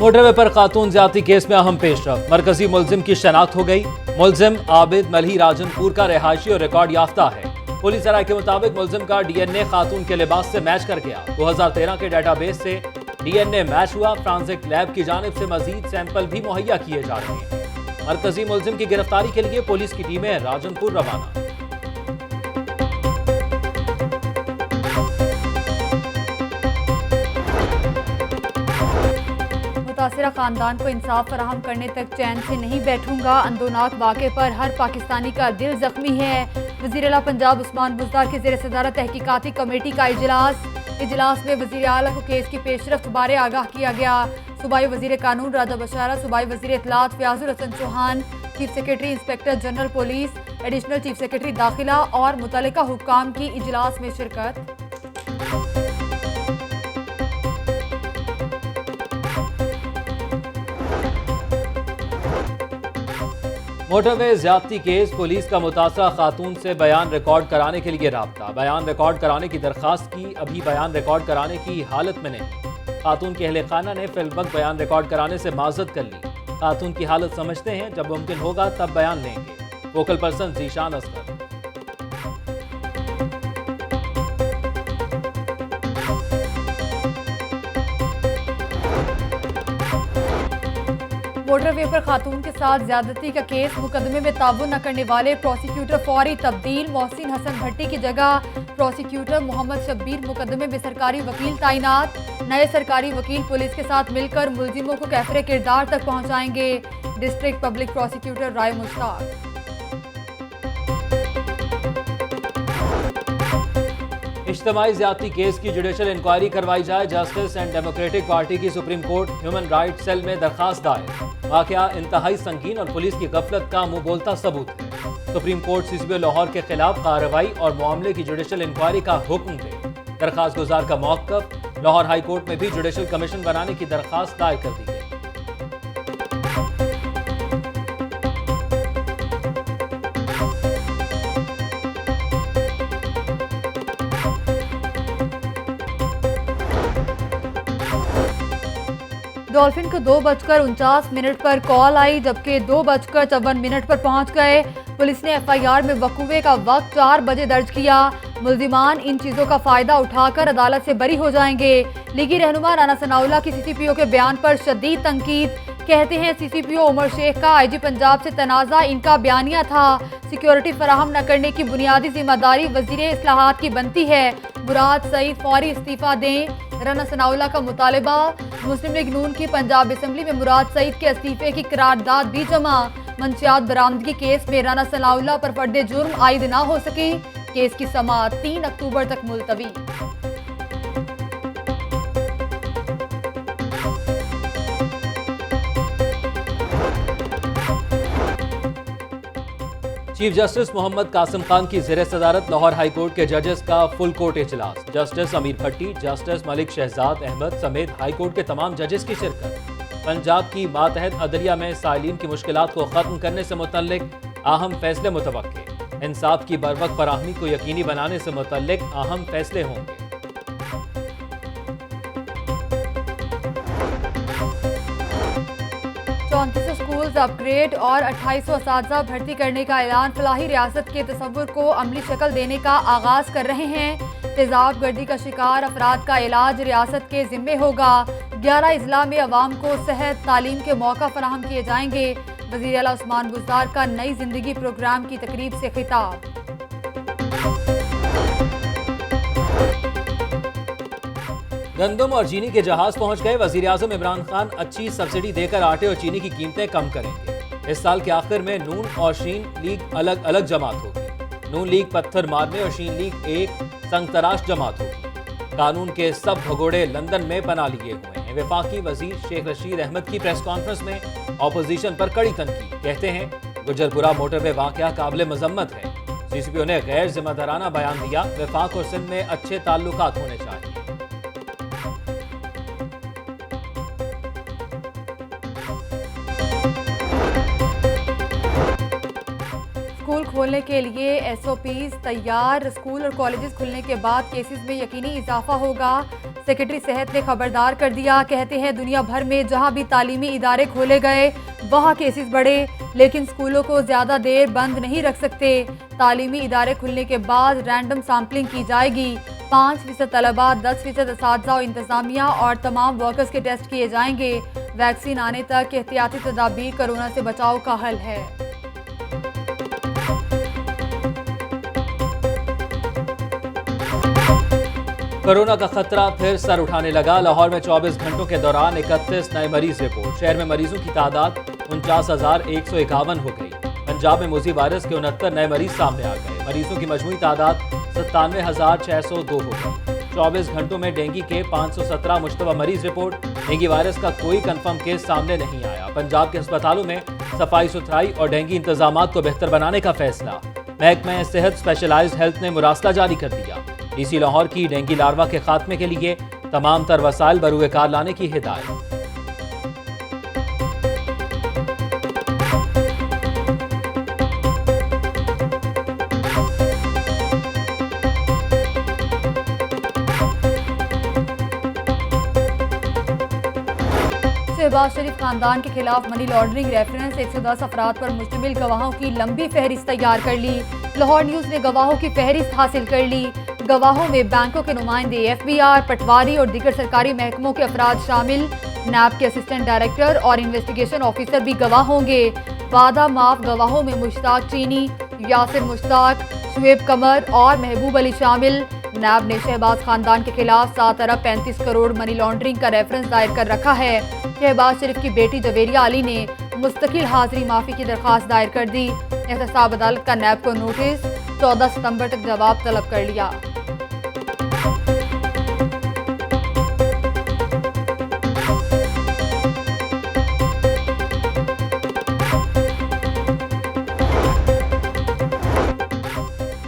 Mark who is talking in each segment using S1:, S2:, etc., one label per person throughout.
S1: Motorway पर खातून ज्यादती case में अहम पेशरफ, मरकजी मुलजिम की शनाख्त हो गई। मुलजिम आबिद मलही राजनपुर का रिहायशी और रिकॉर्ड याफ्ता है। पुलिस राय के मुताबिक मुलजिम का डीएनए खातून के लिबास से मैच कर गया। 2013 के डाटाबेस से डीएनए मैच हुआ। फ्रांसिक लैब की जानिब से मजीद सैंपल भी मुहैया किए जा रहे हैं। मरकजी मुलजिम की गिरफ्तारी के लिए पुलिस की टीमें राजनपुर रवाना।
S2: मुतासिरा खानदान को इंसाफ फराहम करने तक चैन से नहीं बैठूंगा। अंदोनाक वाक़े पर हर पाकिस्तानी का दिल जख्मी है। वज़ीर आला पंजाब उस्मान बुज़दार के ज़ेर सदारत तहकीकाती कमेटी का इजलास में वज़ीर आला को केस की पेशरफ्त बारे आगाह किया गया। सूबाई वज़ीर कानून राजा बशारा, सूबाई वज़ीर इत्तलात Fayyazul Hassan Chauhan, chief secretary inspector general police, additional chief secretary दाखिला और मुतल्लिका हुक्काम की इजलास में शिरकत।
S1: मोटरवे ज्यादती केस, पुलिस का मुतासरा खातून से बयान रिकॉर्ड कराने के लिए राब्ता। बयान रिकॉर्ड कराने की दरख्वास्त की, अभी बयान रिकॉर्ड कराने की हालत में नहीं। खातून के अहले खाना ने फिलवक्त बयान रिकॉर्ड कराने से माजरत कर ली। खातून की हालत समझते हैं, जब मुमकिन होगा तब बयान लेंगे। Vocal person Zeeshan Asghar.
S2: Motorway पर खातून के साथ ज्यादती का केस, मुकदमे में ताउन न करने वाले प्रोसिक्यूटर फौरी तब्दील। मोहसिन हसन भट्टी की जगह प्रोसिक्यूटर मोहम्मद शब्बीर मुकदमे में सरकारी वकील तैनात। नए सरकारी वकील पुलिस के साथ मिलकर मुलजिमों को कैफरे किरदार तक पहुंचाएंगे। District public prosecutor Rai Mushtaq.
S1: इज्तिमाई ज्यादती केस की जुडिशल इंक्वायरी करवाई जाए। जस्टिस एंड डेमोक्रेटिक पार्टी की supreme court human right cell में दरखास्त दायर। वाकया इंतहाई संगीन और पुलिस की गफलत का मुंह बोलता सबूत है। सुप्रीम कोर्ट सीसीबी लाहौर के खिलाफ कार्रवाई और मामले की जुडिशल इंक्वायरी का हुक्म दे। दरखास्त गुजार का मौक़िफ़। लाहौर हाई कोर्ट में भी जुडिशल कमीशन बनाने की दरखास्त दायर कर दी गई।
S2: डॉल्फिन को 2:49 पर कॉल आई, जबकि 2:54 पर पहुंच गए। पुलिस ने एफआईआर में वकूवे का वक्त 4 बजे दर्ज किया। मुल्जिमान इन चीज़ों का फ़ायदा उठाकर अदालत से बरी हो जाएंगे। लीगी रहनुमा राना सनाउल्लाह की सीसीपीओ के बयान पर शदीद तनकीद। कहते हैं सीसीपीओ उमर शेख का आईजी पंजाब से तनाज़ा इनका बयानिया था। सिक्योरिटी फराहम न करने की बुनियादी जिम्मेदारी वज़ीर इस्लाहात की बनती है। मुराद सईद फौरी इस्तीफ़ा दें, राना सनाउल्लाह का मुतालबा। मुस्लिम लीग नून की पंजाब असम्बली में मुराद सईद के इस्तीफे की करारदाद भी जमा। मंशियात बरामदगी केस में राना सनाउल्लाह पर फर्द जुर्म आयद ना हो सकी। केस की समाअत 3 अक्टूबर तक मुलतवी।
S1: चीफ जस्टिस मोहम्मद कासिम खान की ज़ेर सदारत लाहौर हाई कोर्ट के जजेस का फुल कोर्ट इजलास। जस्टिस अमीर भट्टी, जस्टिस मलिक शहजाद अहमद समेत हाई कोर्ट के तमाम जजेस की शिरकत। पंजाब की मातहत अदलिया में साइलिन की मुश्किलात को खत्म करने से मुतल्लिक अहम फैसले मुतवक्के। इंसाफ की बरवक्त फराहमी को यकीनी बनाने से मुतल्लिक अहम फैसले होंगे।
S2: 34 स्कूल्स अपग्रेड और 2800 असातिज़ा भर्ती करने का ऐलान फलाही रियासत के तसव्वुर को अमली शक्ल देने का आगाज़ कर रहे हैं। तेज़ाब गर्दी का शिकार अफराद का इलाज रियासत के जिम्मे होगा। 11 अजला में अवाम को सेहत तालीम के मौका फराहम किए जाएंगे। वज़ीर आला उस्मान बुज़दार का नई जिंदगी प्रोग्राम की तकरीब से खिताब।
S1: गंदम और चीनी के जहाज पहुंच गए। वज़ीर आज़म इमरान खान अच्छी सब्सिडी देकर आटे और चीनी की कीमतें कम करेंगे। इस साल के आखिर में नून और शीन लीग अलग अलग जमात होगी। नून लीग पत्थर मारने और शीन लीग एक संगतराश जमात होगी। कानून के सब भगोड़े लंदन में पना लिए हुए हैं। वफाकी वजीर शेख रशीद अहमद की प्रेस कॉन्फ्रेंस में ऑपोजिशन पर कड़ी तनकीद। कहते हैं गुजरपुरा मोटरवे वाकया काबिल मजम्मत है। सीसीपीओ ने गैर जिम्मेदाराना बयान दिया। वफाक और सिंध में अच्छे ताल्लुकात होने चाहिए।
S2: स्कूल खोलने के लिए एसओपीज तैयार। स्कूल और कॉलेजेस खुलने के बाद केसेस में यकीनी इजाफा होगा। सेक्रेटरी सेहत ने खबरदार कर दिया। कहते हैं दुनिया भर में जहां भी तालीमी इदारे खोले गए वहां केसेस बढ़े, लेकिन स्कूलों को ज्यादा देर बंद नहीं रख सकते। तालीमी इदारे खुलने के बाद रैंडम सैम्पलिंग की जाएगी। 5% तलबा, 10% असातिज़ा और इंतजामिया और तमाम वर्कर्स के टेस्ट किए जाएंगे। वैक्सीन आने तक एहतियाती तदाबीर कोरोना से बचाव का हल है।
S1: कोरोना का खतरा फिर सर उठाने लगा। लाहौर में 24 घंटों के दौरान 31 नए मरीज रिपोर्ट। शहर में मरीजों की तादाद 49,151 हो गई। पंजाब में मोजी वायरस के 69 नए मरीज सामने आ गए। मरीजों की मजमूई तादाद 97,602 हो गई। 24 घंटों में डेंगू के 517 मुश्तबा मरीज रिपोर्ट। डेंगू वायरस का कोई कंफर्म केस सामने नहीं आया। पंजाब के अस्पतालों में सफाई सुथराई और डेंगू इंतजाम को बेहतर बनाने का फैसला। महकमा सेहत स्पेशलाइज्ड हेल्थ ने मुरासला जारी कर दिया। डीसी लाहौर की डेंगू लार्वा के खात्मे के लिए तमाम तर वसाइल बरूए कार लाने की हिदायत।
S2: शहबाज शरीफ खानदान के खिलाफ मनी लॉन्ड्रिंग रेफरेंस 110 अफराद पर मुश्तमिल गवाहों की लंबी फहरिस्त तैयार कर ली। लाहौर न्यूज ने गवाहों की फहरिस्त हासिल कर ली। गवाहों में बैंकों के नुमाइंदे, FBI, पटवारी और दीगर सरकारी महकमों के अफराद शामिल। नैब के असिस्टेंट डायरेक्टर और इन्वेस्टिगेशन ऑफिसर भी गवाह होंगे। वादा माफ गवाहों में मुश्ताक चीनी, यासिर मुश्ताक, शुएब कमर और महबूब अली शामिल। नैब ने शहबाज खानदान के खिलाफ 7 अरब 35 करोड़ मनी लॉन्ड्रिंग का रेफरेंस दायर कर रखा है। शहबाज शरीफ की बेटी जवेरिया अली ने मुस्तकिल हाजिरी माफी की दरखास्त दायर कर दी। एहतसाब अदालत का नैब को नोटिस, 14 सितंबर तक जवाब तलब कर लिया।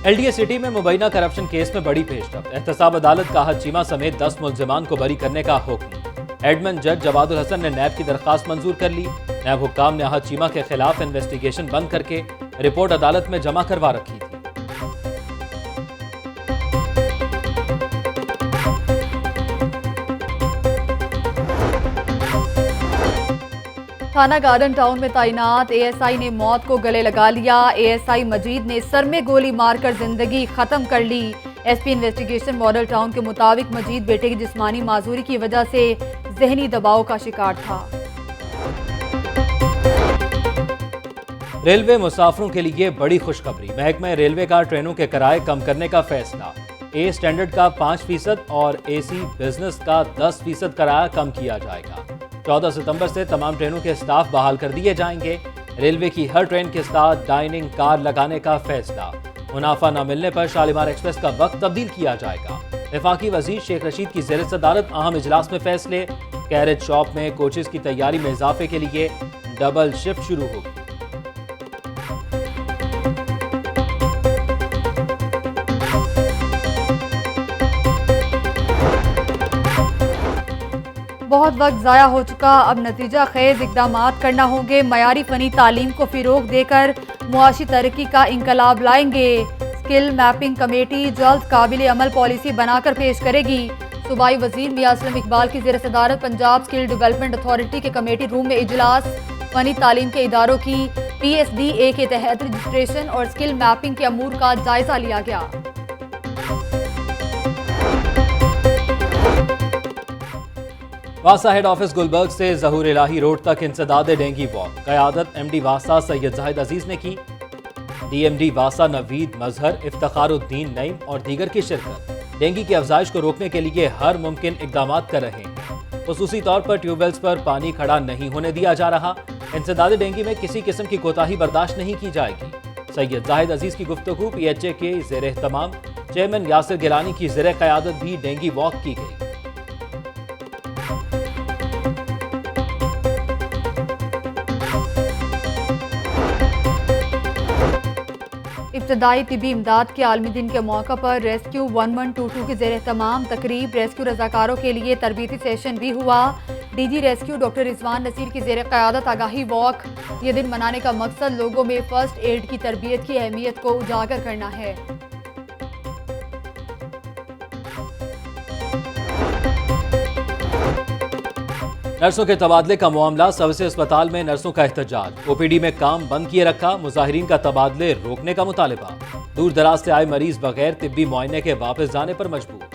S1: LDA सिटी में मुबैना करप्शन केस में बड़ी पेशरफ्त। एहतसाब अदालत का अहद चीमा समेत 10 मुल्जिमान को बरी करने का हुक्म। एडमन जज जवादुल हसन ने नैब की दरखास्त मंजूर कर ली। नैब हुक्काम ने अहद चीमा के खिलाफ इन्वेस्टिगेशन बंद करके रिपोर्ट अदालत में जमा करवा रखी थी।
S2: थाना गार्डन टाउन में तैनात ASI ने मौत को गले लगा लिया। ASI मजीद ने सर में गोली मारकर जिंदगी खत्म कर ली। SP इन्वेस्टिगेशन मॉडल टाउन के मुताबिक मजीद बेटे की जिस्मानी माजूरी की वजह से जहनी दबाव का शिकार था।
S1: रेलवे मुसाफिरों के लिए बड़ी खुशखबरी। महकमा रेलवे का ट्रेनों के किराए कम करने का फैसला। A स्टैंडर्ड का 5% और AC बिजनेस का 10% किराया कम किया जाएगा। 14 सितंबर से तमाम ट्रेनों के स्टाफ बहाल कर दिए जाएंगे। रेलवे की हर ट्रेन के साथ डाइनिंग कार लगाने का फैसला। मुनाफा न मिलने पर शालीमार एक्सप्रेस का वक्त तब्दील किया जाएगा। वफाकी वजीर शेख रशीद की ज़ेर सदारत अहम इजलास में फैसले। कैरेज शॉप में कोचेस की तैयारी में इजाफे के लिए डबल शिफ्ट शुरू होगी।
S2: बहुत वक्त ज़ाया हो चुका, अब नतीजा खेज इकदाम करना होंगे। मयारी फनी तालीम को फ़िरोग देकर मुआशी तरक्की का इंकलाब लाएंगे। स्किल मैपिंग कमेटी जल्द काबिल अमल पॉलिसी बनाकर पेश करेगी। सूबाई वजीर मियां असलम इकबाल की ज़ेर सदारत पंजाब स्किल डेवलपमेंट अथॉरिटी के कमेटी रूम में इजलास। फनी तालीम के इदारों की PSDA के तहत रजिस्ट्रेशन और स्किल मैपिंग के अमूर का जायजा लिया गया।
S1: वासा हेड ऑफिस गुलबर्ग से ज़हूर इलाही रोड तक इंसदाद डेंगू वॉक। क़यादत MD वासा सैयद जाहिद अजीज ने की। DMD वासा नवीद मजहर, इफ्तिखारुद्दीन नईम और दीगर की शिरकत। डेंगू की अफजाइश को रोकने के लिए हर मुमकिन इकदाम कर रहे हैं। खुसूसी तौर पर ट्यूबवेल्स पर पानी खड़ा नहीं होने दिया जा रहा। इंसदाद डेंगू में किसी किस्म की कोताही बर्दाश्त नहीं की जाएगी। सैयद जाहिद अजीज की गुफ्तगू PHA के ज़ेर एहतमाम चेयरमैन यासिर गिलानी की ज़ेर क़यादत भी डेंगू वॉक की गई।
S2: इब्तदाई तिबी इमदाद के आलमी दिन के मौका पर रेस्क्यू 1122 की ज़ेर तमाम तकरीब रेस्क्यू रजाकारों के लिए तरबीती सेशन भी हुआ। DG rescue doctor Rizwan Naseer की ज़ेर क़यादत आगाही वॉक। ये दिन मनाने का मकसद लोगों में फर्स्ट एड की तरबियत की अहमियत को उजागर करना है।
S1: नर्सों के तबादले का मामला, सबसे अस्पताल में नर्सों का एहतजाज, ओपीडी में काम बंद किए रखा, मुजाहिरीन का तबादले रोकने का मुतालबा। दूर दराज से आए मरीज बगैर तिब्बी मुआयने के वापस जाने पर मजबूर।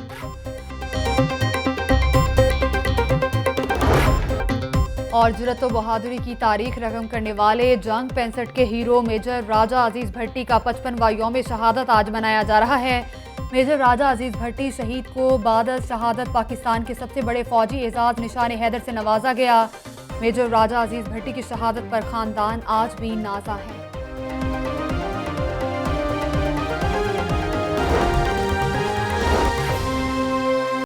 S2: और जुर्रत व बहादुरी की तारीख रकम करने वाले जंग 65 के हीरो मेजर राजा अजीज भट्टी का 55वां यौम शहादत आज मनाया जा रहा है। मेजर राजा अजीज भट्टी शहीद को बाद शहादत पाकिस्तान के सबसे बड़े फौजी एजाज निशान हैदर से नवाजा गया। मेजर राजा अजीज भट्टी की शहादत पर खानदान आज भी नाज़ा है।